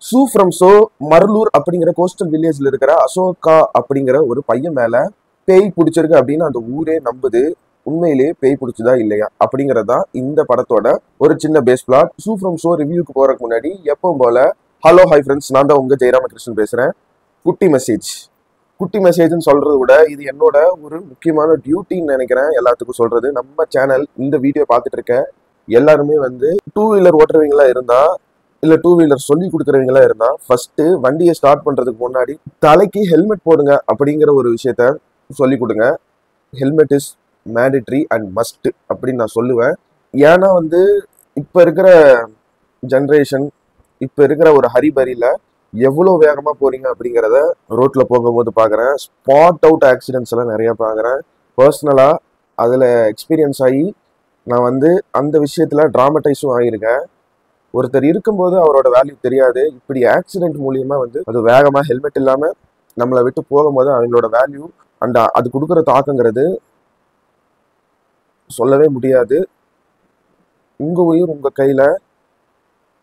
சூ from so மருளூர் அப்படிங்கிற coastal வில்லேஜ்ல இருக்கிற அசோகா அப்படிங்கிற ஒரு பையன் மேல பேய் பிடிச்சிருக்கு அப்படின்னு அந்த ஊரே நம்புது. உண்மையிலேயே பேய் பிடிச்சதா இல்லையா அப்படிங்கறதா இந்த படத்தோட ஒரு சின்ன பேஸ் பிளாட். சூ ஃப்ரம் சோ ரிவ்யூக்கு போறதுக்கு முன்னாடி எப்பவும் போல ஹலோ ஹாய் ஃப்ரெண்ட்ஸ், நான் தான் உங்க ஜெயராமகிருஷ்ணன் பேசுறேன். குட்டி மெசேஜ் குட்டி மெசேஜ்னு சொல்றதை விட இது என்னோட ஒரு முக்கியமான டியூட்டின்னு நினைக்கிறேன் எல்லாத்துக்கும் சொல்றது. நம்ம சேனல் இந்த வீடியோ பார்த்துட்டு இருக்க எல்லாருமே வந்து டூ வீலர் ஓட்டுறவங்களா இருந்தா இல்ல டூ வீலர் சொல்லி கொடுக்குறவங்களா இருந்தா ஃபர்ஸ்ட் வண்டியை ஸ்டார்ட் பண்றதுக்கு முன்னாடி தலைக்கு ஹெல்மெட் போடுங்க அப்படிங்கிற ஒரு விஷயத்த சொல்லி கொடுங்க. Helmet is mandatory and must அப்படின்னு நான் சொல்லுவேன். ஏன்னா வந்து இப்ப இருக்கிற ஜென்ரேஷன், இப்ப இருக்கிற ஒரு ஹரிபரியில எவ்வளவு வேகமா போறீங்க அப்படிங்கிறத ரோட்ல போகும்போது பாக்குறேன். ஸ்பாட் அவுட் ஆக்சிடென்ட்ஸ் எல்லாம் நிறைய பாக்குறேன். பர்சனலா அதுல எக்ஸ்பீரியன்ஸ் ஆகி நான் வந்து அந்த விஷயத்துல டிராமடைஸும் ஆகியிருக்கேன். ஒருத்தர் இருக்கும்போது அவரோட வேல்யூ தெரியாது. இப்படி ஆக்சிடென்ட் மூலியமா வந்து அது வேகமா ஹெல்மெட் இல்லாம நம்மளை விட்டு போகும்போது அவங்களோட வேல்யூ அண்ட் அது கொடுக்குற தாக்கங்கிறது சொல்லவே முடியாது. உங்க உயிர் உங்க கையில.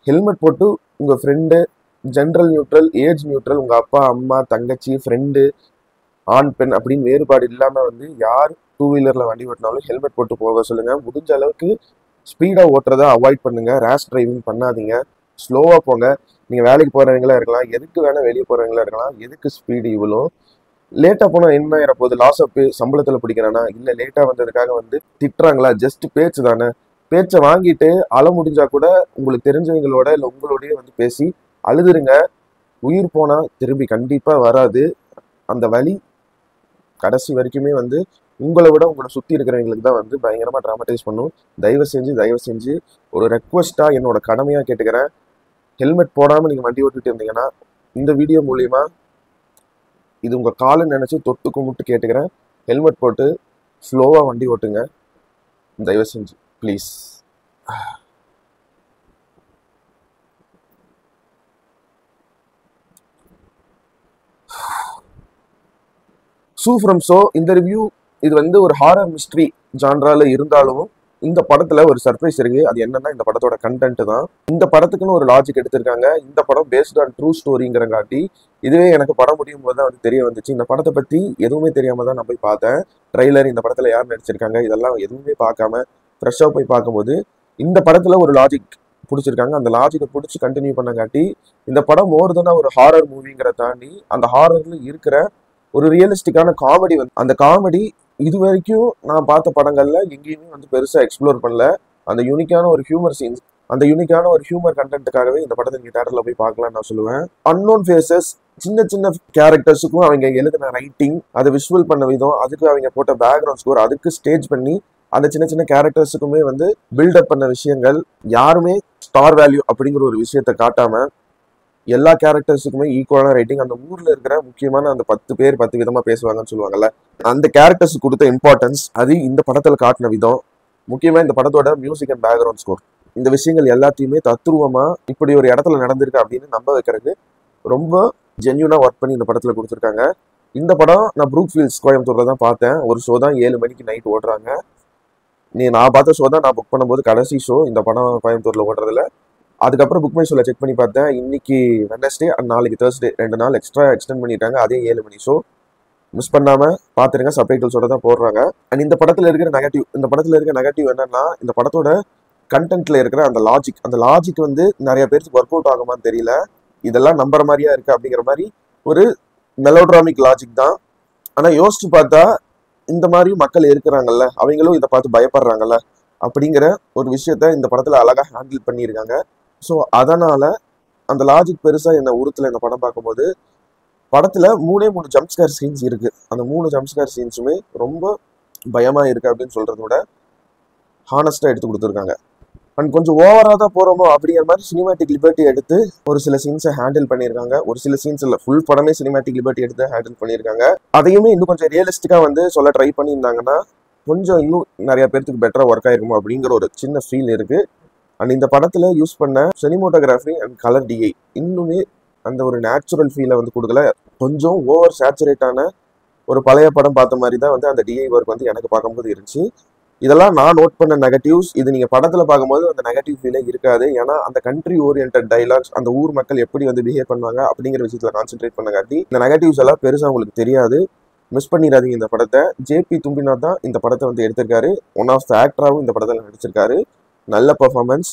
ஹெல்மெட் போட்டு உங்க friend, general neutral, age neutral, உங்க அப்பா அம்மா தங்கச்சி ஃப்ரெண்டு, ஆண் பெண் அப்படின்னு வேறுபாடு இல்லாம வந்து யார் டூ வீலர்ல வண்டி ஓட்டினாலும் ஹெல்மெட் போட்டு போக சொல்லுங்க. முடிஞ்ச அளவுக்கு ஸ்பீடா ஓட்டுறதை அவாய்ட் பண்ணுங்க. ரேஷ் டிரைவிங் பண்ணாதீங்க. ஸ்லோவா போங்க. நீங்க வேலைக்கு போறவங்களா இருக்கலாம், எதுக்கு வேணா வெளியே போறவங்களா இருக்கலாம். எதுக்கு ஸ்பீடு இவ்வளோ? லேட்டா போனா என்ன ஆயிர போகுது? லாஸ் ஆஃப் சம்பளத்துல பிடிக்கிறானா இல்ல லேட்டா வந்ததுக்காக வந்து திட்டுறாங்களா? ஜஸ்ட் பேச்சு தானே. பேச்சை வாங்கிட்டு அழ முடிஞ்சா கூட உங்களுக்கு தெரிஞ்சவங்களோட இல்ல உங்களோடய வந்து பேசி அழுதுருங்க. உயிர் போனா திரும்பி கண்டிப்பா வராது. அந்த வலி கடைசி வரைக்குமே வந்து உங்களை விட உங்களை சுத்தி இருக்கிறவங்களுக்கு தான் வந்து பயங்கரமா டிராமடைஸ் பண்ணும். தயவு செஞ்சு ஒரு ரெக்வஸ்டா என்னோட கடமையா கேட்டுக்கிறேன். ஹெல்மெட் போடாம நீங்க வண்டி ஓட்டிட்டு இருந்தீங்கன்னா இந்த வீடியோ மூலியமா இது உங்க காலுன்னு நினைச்சு தொட்டு கும்பிட்டு கேட்டுக்கிறேன். ஹெல்மெட் போட்டு ஸ்லோவா வண்டி ஓட்டுங்க தயவு செஞ்சு, ப்ளீஸ். சூ ஃப்ரம் சோ இந்த ரிவ்யூ இது வந்து ஒரு ஹாரர் மிஸ்ட்ரி ஜான்ரால இருந்தாலும் இந்த படத்துல ஒரு சர்ப்ரைஸ் இருக்கு. அது என்னன்னா இந்த படத்தோட கண்டென்ட் தான். இந்த படத்துக்குன்னு ஒரு லாஜிக் எடுத்திருக்காங்க. இந்த படம் பேஸ்ட் ஆன் ட்ரூ ஸ்டோரிங்கிறங்காட்டி இதுவே எனக்கு படம் முடியும் போது தான் வந்து தெரிய வந்துச்சு. இந்த படத்தை பத்தி எதுவுமே தெரியாம தான் நான் போய் பார்த்தேன். ட்ரெய்லர், இந்த படத்துல யார் நடிச்சிருக்காங்க, இதெல்லாம் எதுவுமே பார்க்காம ஃப்ரெஷ்ஷா போய் பார்க்கும்போது இந்த படத்துல ஒரு லாஜிக் பிடிச்சிருக்காங்க. அந்த லாஜிக்கை பிடிச்சி கண்டினியூ பண்ணங்காட்டி இந்த படம் மோர் தென் ஒரு ஹாரர் மூவிங்கிற தாண்டி அந்த ஹாரர்ல இருக்கிற ஒரு ரியலிஸ்டிக்கான காமெடி வந்து அந்த காமெடி இது வரைக்கும் நான் பார்த்த படங்கள்ல எங்கேயுமே வந்து பெருசா எக்ஸ்ப்ளோர் பண்ணல. அந்த யூனிக்கான ஒரு ஹியூமர் சீன்ஸ், அந்த யூனிக்கான ஒரு ஹியூமர் கண்டென்ட்டுக்காகவே இந்த படத்தை நீங்க தேட்டர்ல போய் பார்க்கலாம் நான் சொல்லுவேன். அன்னோன் ஃபேஸஸ், சின்ன சின்ன கேரக்டர்ஸுக்கும் அவங்க எழுதின ரைட்டிங், அதை விஷுவல் பண்ண விதம், அதுக்கு அவங்க போட்ட பேக்ரவுண்ட் ஸ்கோர், அதுக்கு ஸ்டேஜ் பண்ணி அந்த சின்ன சின்ன கேரக்டர்ஸுக்குமே வந்து பில்டப் பண்ண விஷயங்கள், யாருமே ஸ்டார் வேல்யூ அப்படிங்கிற ஒரு விஷயத்த காட்டாம எல்லா கேரக்டர்ஸுக்குமே ஈக்குவலான ரைட்டிங். அந்த ஊர்ல இருக்கிற முக்கியமான அந்த 10 பேர் 10 விதமா பேசுவாங்கன்னு சொல்லுவாங்கல்ல, அந்த கேரக்டர்ஸ் கொடுத்த இம்பார்ட்டன்ஸ், அது இந்த படத்துல காட்டின விதம், முக்கியமா இந்த படத்தோட மியூசிக் அண்ட் பேக்ரவுண்ட் ஸ்கோர், இந்த விஷயங்கள் எல்லாத்தையுமே தத்துருவமா இப்படி ஒரு இடத்துல நடந்திருக்கு அப்படின்னு நம்ப வைக்கிறதுக்கு ரொம்ப ஜென்யூனா ஒர்க் பண்ணி இந்த படத்துல கொடுத்துருக்காங்க. இந்த படம் நான் ப்ரூக் ஃபீல்ட்ஸ் கோயம்புத்தூர்ல தான் பார்த்தேன். ஒரு ஷோ தான் 7 மணிக்கு நைட் ஓடுறாங்க. நான் பார்த்த ஷோ தான் நான் புக் பண்ணும்போது கடைசி ஷோ இந்த படம் கோயம்புத்தூர்ல ஓடுறதுல. அதுக்கப்புறம் புக் மை ஷோல செக் பண்ணி பார்த்தேன். இன்னைக்கு வெனஸ்டே அண்ட் நாளைக்கு தேர்ஸ்டே 2 நாள் எக்ஸ்ட்ரா எக்ஸ்டெண்ட் பண்ணிட்டாங்க. அதே 7 மணி ஷோ மிஸ் பண்ணாம பாத்துருங்க. சப்டைட்டில்ஸோட தான் போடுறாங்க. அண்ட் இந்த படத்துல இருக்கிற நெகட்டிவ் என்னன்னா இந்த படத்தோட கண்டென்ட்ல இருக்கிற அந்த லாஜிக் வந்து நிறைய பேருக்கு ஒர்க் அவுட் ஆகுமான்னு தெரியல. இதெல்லாம் நம்புற மாதிரியா இருக்கு அப்படிங்கிற மாதிரி ஒரு மெலோட்ராமிக் லாஜிக் தான். ஆனா யோசிச்சு பார்த்தா இந்த மாதிரி மக்கள் இருக்கிறாங்கல்ல, அவங்களும் இதை பார்த்து பயப்படுறாங்கல்ல அப்படிங்கிற ஒரு விஷயத்த இந்த படத்துல அழகா ஹேண்டில் பண்ணியிருக்காங்க. ஸோ அதனால அந்த லாஜிக் பெருசா என்ன உறுத்தல. இந்த படம் பார்க்கும்போது படத்துல 3 ஜம்ப்ஸ்கேர் சீன்ஸ் இருக்கு. அந்த 3 ஜம்ப்ஸ்கேர் சீன்ஸுமே ரொம்ப பயமா இருக்கு அப்படின்னு சொல்றத விட ஹானஸ்டா எடுத்து கொடுத்துருக்காங்க. அண்ட் கொஞ்சம் ஓவரா தான் போறோமோ அப்படிங்கிற மாதிரி சினிமேட்டிக் லிபர்ட்டி எடுத்து ஒரு சில சீன்ஸை ஹேண்டில் பண்ணியிருக்காங்க. ஒரு சில சீன்ஸ் இல்லை, ஃபுல் படமே சினிமேட்டிக் லிபர்ட்டி எடுத்து ஹேண்டில் பண்ணியிருக்காங்க. அதையுமே இன்னும் கொஞ்சம் ரியலிஸ்டிக்கா வந்து சொல்ல ட்ரை பண்ணியிருந்தாங்கன்னா கொஞ்சம் இன்னும் நிறைய பேருக்கு பெட்டரா ஒர்க் ஆயிருக்குமோ அப்படிங்கிற ஒரு சின்ன ஃபீல் இருக்கு. அண்ட் இந்த படத்துல யூஸ் பண்ண சினிமோட்டோகிராஃபி அண்ட் கலர் டிஐ இன்னுமே அந்த ஒரு நேச்சுரல் ஃபீலை வந்து கொடுக்கல. கொஞ்சம் ஓவர் சேச்சுரேட்டான ஒரு பழைய படம் பார்த்த மாதிரி தான் வந்து அந்த டிஐ ஒர்க் வந்து எனக்கு பார்க்கும்போது இருந்துச்சு. இதெல்லாம் நான் நோட் பண்ண நெகட்டிவ்ஸ். இது நீங்க படத்துல பார்க்கும்போது அந்த நெகட்டிவ் ஃபீலே இருக்காது. ஏன்னா அந்த கண்ட்ரி ஓரியன்டட் டைலாக்ஸ், அந்த ஊர் மக்கள் எப்படி வந்து பிஹேவ் பண்ணுவாங்க அப்படிங்கிற விஷயத்துல கான்சென்ட்ரேட் பண்ணங்காட்டி இந்த நெகட்டிவ்ஸ் எல்லாம் பெருசா உங்களுக்கு தெரியாது. மிஸ் பண்ணிடாதீங்க இந்த படத்தை. ஜேபி தும்பிநாத் தான் இந்த படத்தை வந்து எடுத்திருக்காரு. ஒன் ஆஃப் த ஆக்டராகவும் இந்த படத்தில் நடிச்சிருக்காரு. நல்ல பெர்ஃபார்மன்ஸ்.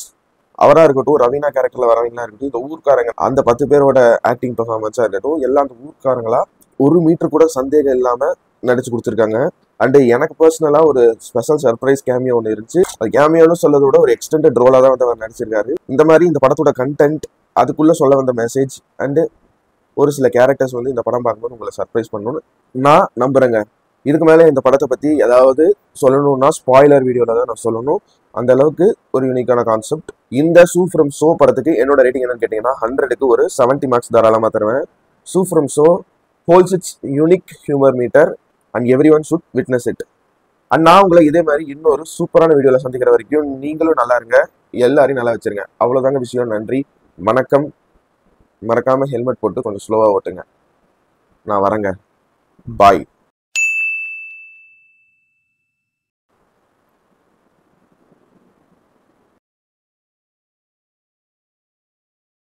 அவரா இருக்கட்டும், ரவீனா கேரக்டர்ல வரவங்களா இருக்கட்டும், இந்த ஊர்க்காரங்க அந்த 10 பேரோட ஆக்டிங் பெர்ஃபார்மன்ஸா இருக்கட்டும், எல்லாம் அந்த ஊர்க்காரங்களா 1 மீட்டர் கூட சந்தேகம் இல்லாம நடிச்சு கொடுத்துருக்காங்க. அண்ட் எனக்கு பர்சனலா ஒரு ஸ்பெஷல் சர்ப்ரைஸ் கேமியோ ஒன்று இருந்துச்சு. அது கேமியோன்னு சொல்லதை விட ஒரு எக்ஸ்டெண்டட் ரோலா தான் வந்து அவர் நடிச்சிருக்காரு. இந்த மாதிரி இந்த படத்தோட கண்டென்ட், அதுக்குள்ள சொல்ல வந்த மெசேஜ் அண்ட் ஒரு சில கேரக்டர்ஸ் வந்து இந்த படம் பார்க்கும்போது உங்களை சர்ப்ரைஸ் பண்ணணும்னு நான் நம்புறேங்க. இதுக்கு மேலே இந்த படத்தை பற்றி ஏதாவது சொல்லணும்னா ஸ்பாய்லர் வீடியோவில் தான் நான் சொல்லணும். அந்த அளவுக்கு ஒரு யூனிக்கான கான்செப்ட். இந்த சூ ஃப்ரம் ஷோ படத்துக்கு என்னோட ரேட்டிங் என்னன்னு கேட்டிங்கன்னா 100க்கு ஒரு 70 மார்க்ஸ் தாராளமாக தருவேன். So from show holes it's unique humour meter and everyone should witness it. And நான் உங்களை இதே மாதிரி இன்னொரு சூப்பரான வீடியோவில் சந்திக்கிற வரைக்கும் நீங்களும் நல்லா இருங்க, எல்லாரையும் நல்லா வச்சிருங்க. அவ்வளோதாங்க விஷயம். நன்றி, வணக்கம். மறக்காம ஹெல்மெட் போட்டு கொஞ்சம் ஸ்லோவாக ஓட்டுங்க. நான் வரேங்க. பாய்.